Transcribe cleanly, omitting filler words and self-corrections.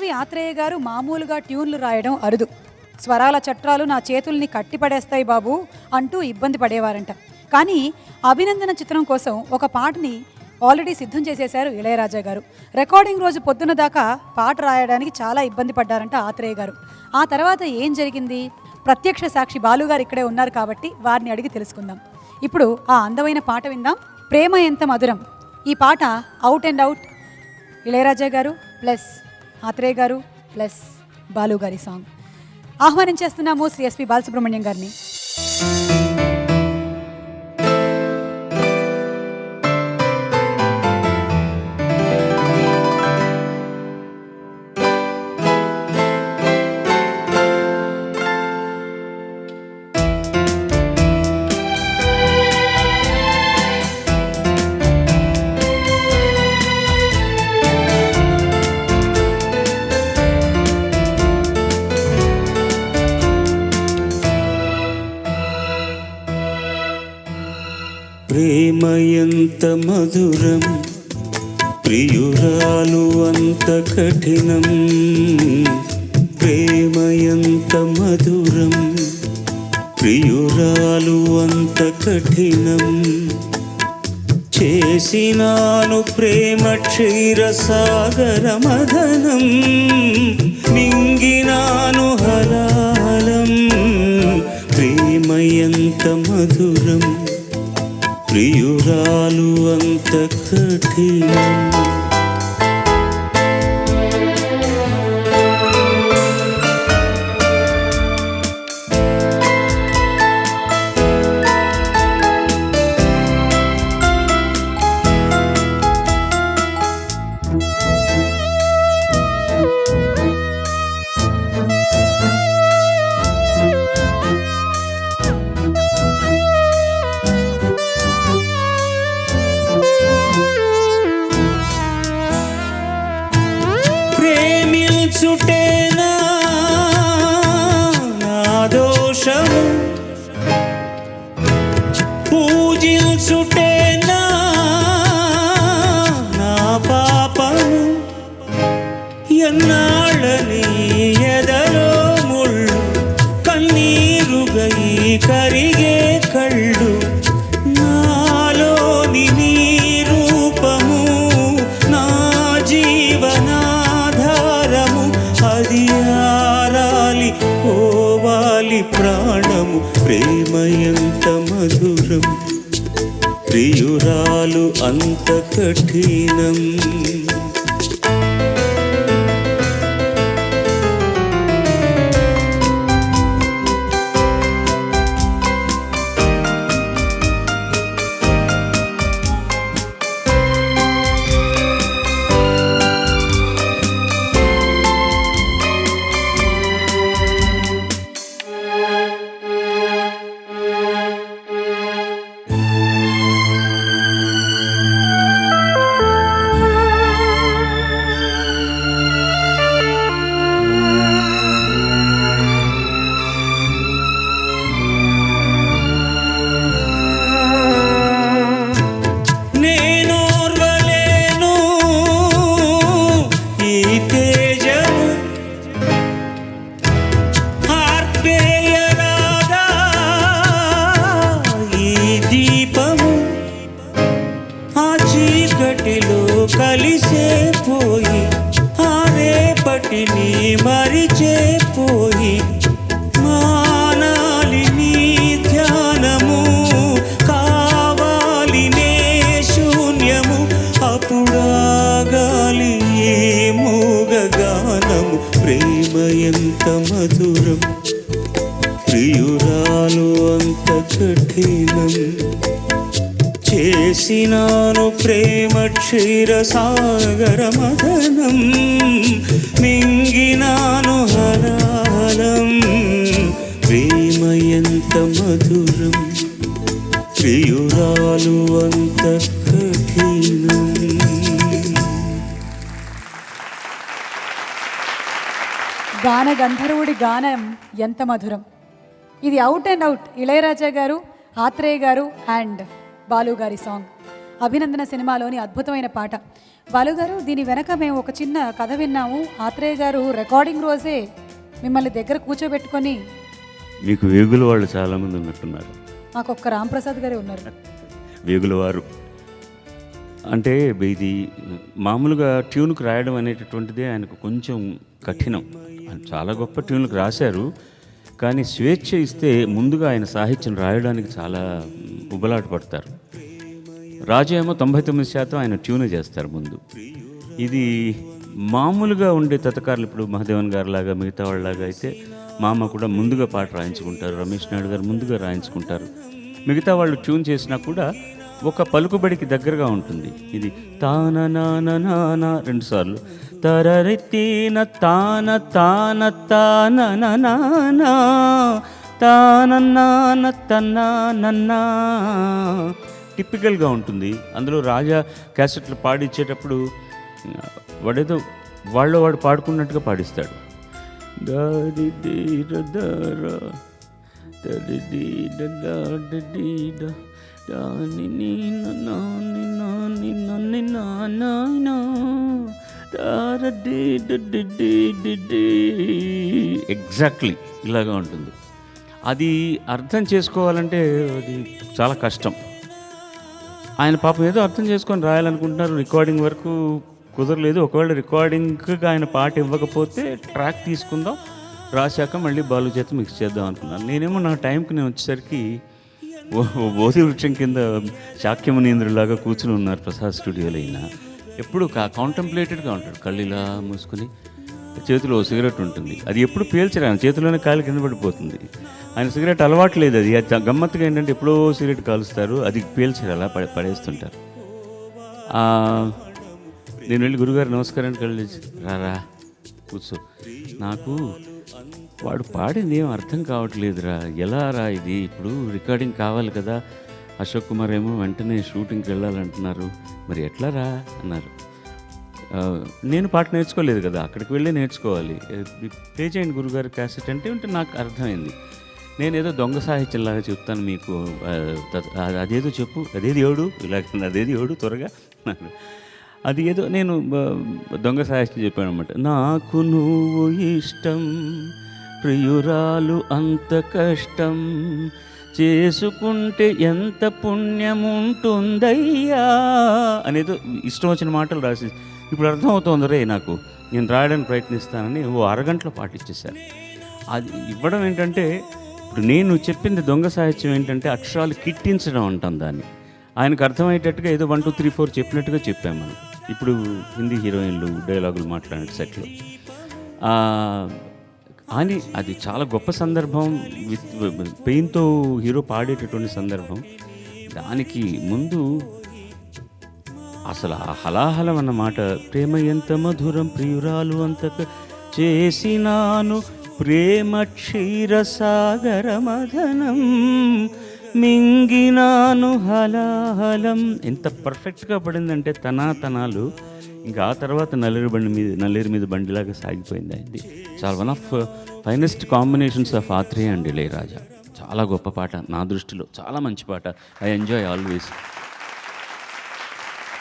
సంగీతకవి ఆత్రేయ గారు మామూలుగా ట్యూన్లు రాయడం అరుదు. స్వరాల చట్రాలు నా చేతుల్ని కట్టిపడేస్తాయి బాబు అంటూ ఇబ్బంది పడేవారంట. కానీ అభినందన చిత్రం కోసం ఒక పాటని ఆల్రెడీ సిద్ధం చేసేశారు ఇళయరాజా గారు. రికార్డింగ్ రోజు పొద్దున దాకా పాట రాయడానికి చాలా ఇబ్బంది పడ్డారంట ఆత్రేయ గారు. ఆ తర్వాత ఏం జరిగింది? ప్రత్యక్ష సాక్షి బాలుగారు ఇక్కడే ఉన్నారు కాబట్టి వారిని అడిగి తెలుసుకుందాం. ఇప్పుడు ఆ అందమైన పాట విందాం. ప్రేమ ఎంత మధురం. ఈ పాట అవుట్ అండ్ అవుట్ ఇళయరాజా గారు ప్లస్ ఆత్రేయ గారు ప్లస్ బాలు గారి సాంగ్. ఆహ్వానించేస్తున్నాము శ్రీ ఎస్పి బాలసుబ్రహ్మణ్యం గారిని. ప్రేమ ఎంత మధురం, ప్రియురాలు అంత కఠినం. ప్రేమ ఎంత మధురం, ప్రియురాలు అంత కఠినం. చేసినాను ప్రేమ క్షీరసాగర మదనం, మింగినాను హలాలం. ప్రేమ ఎంత మధురం, ప్రియురాలు అంత కఠినం. ప్రేమించుటేనా నా దోషము, పూజించుటేనా నా పాపము. ఎన్నాళ్ళని ఎదలో ముళ్ళు, కన్నీరుగా ఈ కరిగే కళ్ళు. నాలోని నీ రూపము నా జీవనాధారము. అది ఆరాలి పోవాలి ప్రాణము. ప్రేమ ఎంత మధురం, ప్రియురాలు అంత కఠినం. కలిసే పోయి ఆరేపటిని మరిచే పోయి, మానాలి నీ ధ్యానము, కావాలి నే శూన్యము. అప్పుడాగాలి ఏ మూగ గానము. ప్రేమ ఎంత మధురం, ప్రియురాలు అంత కఠినం. చేసినాను ప్రేమ క్షీరసాగర మదనం, మింగినాను హలాలం. ప్రేమ ఎంత మధురం, ప్రియురాలు అంత కఠినం. గాన గంధర్వుడి గానం ఎంత మధురం. ఇది అవుట్ అండ్ అవుట్ ఇళయరాజా గారు, ఆత్రేయ గారు అండ్ బాలు గారి సాంగ్. అభినందన సినిమాలోని అద్భుతమైన పాట. బాలుగారు, దీని వెనక మేము ఒక చిన్న కథ విన్నాము. ఆత్రేయ గారు రికార్డింగ్ రోజే మిమ్మల్ని దగ్గర కూర్చోబెట్టుకొని, మీకు వేగుల వాళ్ళు చాలామంది ఉన్నట్టున్నారు. మాకు ఒక్క రాంప్రసాద్ గారే ఉన్నారు. వేగుల వారు అంటే ఇది మామూలుగా ట్యూన్కి రాయడం అనేటటువంటిదే ఆయనకు కొంచెం కఠినం. ఆయన చాలా గొప్ప ట్యూన్లకు రాశారు, కానీ స్వేచ్ఛ ఇస్తే ముందుగా ఆయన సాహిత్యం రాయడానికి చాలా ఉబలాట పడతారు. రాజు ఏమో 99% ఆయన ట్యూన్ చేస్తారు ముందు. ఇది మామూలుగా ఉండే తతకారులు, ఇప్పుడు మహాదేవన్ గారు లాగా మిగతా వాళ్ళలాగా అయితే మామ కూడా ముందుగా పాట రాయించుకుంటారు, రమేష్ నాయుడు గారు ముందుగా రాయించుకుంటారు. మిగతా వాళ్ళు ట్యూన్ చేసినా కూడా ఒక పలుకుబడికి దగ్గరగా ఉంటుంది. ఇది తాన నాన నాన 2 సార్లు, తరరితీన తాన తాన తాన నాన తాన నాన తన్నా నన్నా టిపికల్గా ఉంటుంది. అందులో రాజా క్యాసెట్లు పాడిచ్చేటప్పుడు వాడేదో వాడు పాడుకున్నట్టుగా పాడిస్తాడు. ఎగ్జాక్ట్లీ ఇలాగా ఉంటుంది. అది అర్థం చేసుకోవాలంటే అది చాలా కష్టం. ఆయన పాపం ఏదో అర్థం చేసుకొని రాయాలనుకుంటున్నారు, రికార్డింగ్ వరకు కుదరలేదు. ఒకవేళ రికార్డింగ్కి ఆయన పాట ఇవ్వకపోతే ట్రాక్ తీసుకుందాం, రాశాక మళ్ళీ బాలు చేత మిక్స్ చేద్దాం అనుకున్నాను. నేనేమో నా టైంకి నేను వచ్చేసరికి బోధి వృక్షం కింద శాక్యమునీంద్రులాగా కూర్చుని ఉన్నారు ప్రసాద్ స్టూడియోలో. అయినా ఎప్పుడు కాంటంప్లేటెడ్గా ఉంటాడు, కళ్ళు ఇలా మూసుకొని, చేతిలో సిగరెట్ ఉంటుంది. అది ఎప్పుడు పేల్చరు, ఆయన చేతిలోనే కాలు కింద పడిపోతుంది. ఆయన సిగరెట్ అలవాటు లేదు. అది గమ్మత్తుగా ఏంటంటే ఎప్పుడో సిగరెట్ కాలుస్తారు, అది పేల్చరు, అలా పడేస్తుంటారు. నేను వెళ్ళి గురుగారు నమస్కారానికి వెళ్ళి, రారా కూర్చో, నాకు వాడు పాడింది ఏం అర్థం కావట్లేదురా, ఎలా రా ఇది, ఇప్పుడు రికార్డింగ్ కావాలి కదా, అశోక్ కుమార్ ఏమో వెంటనే షూటింగ్కి వెళ్ళాలంటున్నారు, మరి ఎట్లా రా అన్నారు. నేను పాట నేర్చుకోలేదు కదా, అక్కడికి వెళ్ళి నేర్చుకోవాలి, ప్లే చేయండి గురుగారు క్యాసెట్ అంటే నాకు అర్థమైంది. నేనేదో దొంగ సాహిత్యంలాగా చెప్తాను మీకు, అదేదో చెప్పు, అదేది ఏడు, ఇలాగ అదేది ఏడు త్వరగా. అది ఏదో నేను దొంగ సాహిత్యం చెప్పాను అనమాట. నాకు నువ్వు ఇష్టం ప్రియురాలు అంత కష్టం, చేసుకుంటే ఎంత పుణ్యం ఉంటుందయ్యా అనేది ఇష్టం వచ్చిన మాటలు రాసి, ఇప్పుడు అర్థమవుతోంది రే నాకు, నేను రాయడానికి ప్రయత్నిస్తానని అరగంటలో పాటించేశాను. అది ఇవ్వడం ఏంటంటే, ఇప్పుడు నేను చెప్పింది దొంగ సాహిత్యం ఏంటంటే అక్షరాలు కిట్టించడం అంటాం దాన్ని. ఆయనకు అర్థమయ్యేటట్టుగా ఏదో 1 2 3 4 చెప్పినట్టుగా చెప్పాము మనం. ఇప్పుడు హిందీ హీరోయిన్లు డైలాగులు మాట్లాడే సెట్లో అని అది చాలా గొప్ప సందర్భం. విత్ పెయిన్తో హీరో పాడేటటువంటి సందర్భం. దానికి ముందు అసలు ఆ హలాహలం అన్న మాట, ప్రేమ ఎంత మధురం ప్రియురాలు అంత చేసినాను, ప్రేమ క్షీరసాగర మదనం మింగినాను హలాహలం, ఎంత పర్ఫెక్ట్గా పడిందంటే తనాలు. ఇంకా ఆ తర్వాత నల్లేరు మీద బండిలాగా సాగిపోయింది. అది చాలా one of finest combinations of Athreya and Ilaiyaraaja. చాలా గొప్ప పాట నా దృష్టిలో, చాలా మంచి పాట. I enjoy always.